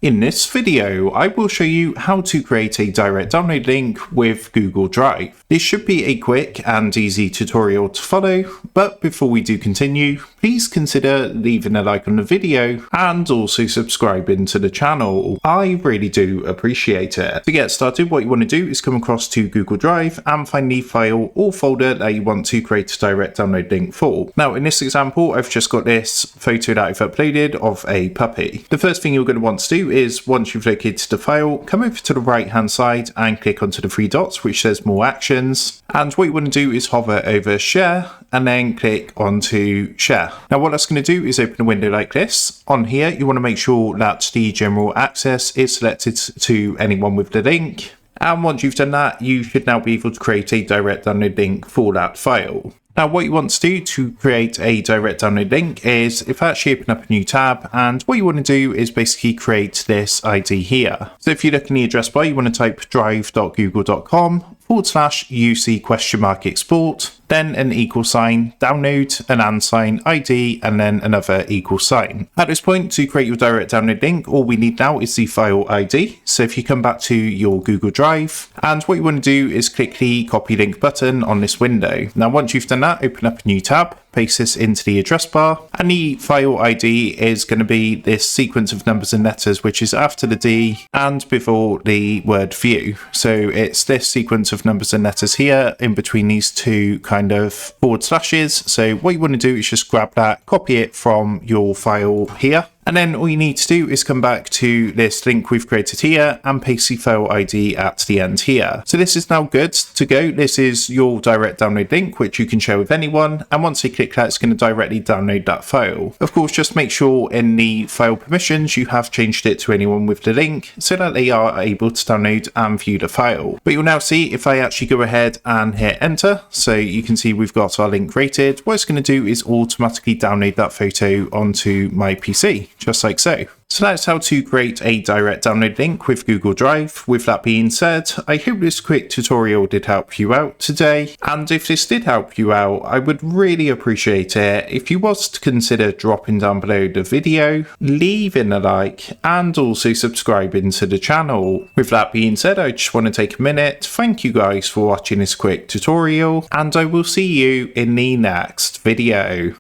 In this video, I will show you how to create a direct download link with Google Drive. This should be a quick and easy tutorial to follow, but before we do continue, please consider leaving a like on the video and also subscribing to the channel. I really do appreciate it. To get started, what you want to do is come across to Google Drive and find the file or folder that you want to create a direct download link for. Now, in this example, I've just got this photo that I've uploaded of a puppy. The first thing you're going to want to do is, once you've located the file, come over to the right hand side and click onto the three dots which says more actions, and what you want to do is hover over share and then click onto share. Now what that's going to do is open a window like this. On here you want to make sure that the general access is selected to anyone with the link, and once you've done that, you should now be able to create a direct download link for that file. Now what you want to do to create a direct download link is, if I actually open up a new tab, and what you want to do is basically create this ID here. So if you look in the address bar, you want to type drive.google.com/UC?export, then an equal sign, download, an and sign, ID, and then another equal sign. At this point, to create your direct download link, all we need now is the file ID. So if you come back to your Google Drive, and what you want to do is click the copy link button on this window. Now once you've done that, open up a new tab, paste this into the address bar, and the file ID is going to be this sequence of numbers and letters which is after the D and before the word view. So it's this sequence of numbers and letters here in between these two kind of forward slashes. So what you want to do is just grab that, copy it from your file here, and then all you need to do is come back to this link we've created here and paste the file ID at the end here. So this is now good to go. This is your direct download link, which you can share with anyone. And once they click that, it's going to directly download that file. Of course, just make sure in the file permissions, you have changed it to anyone with the link so that they are able to download and view the file. But you'll now see if I actually go ahead and hit enter, so you can see we've got our link created. What it's going to do is automatically download that photo onto my PC. Just like so. So that's how to create a direct download link with Google Drive. With that being said, I hope this quick tutorial did help you out today. And if this did help you out, I would really appreciate it if you was to consider dropping down below the video, leaving a like, and also subscribing to the channel. With that being said, I just want to take a minute. Thank you guys for watching this quick tutorial, and I will see you in the next video.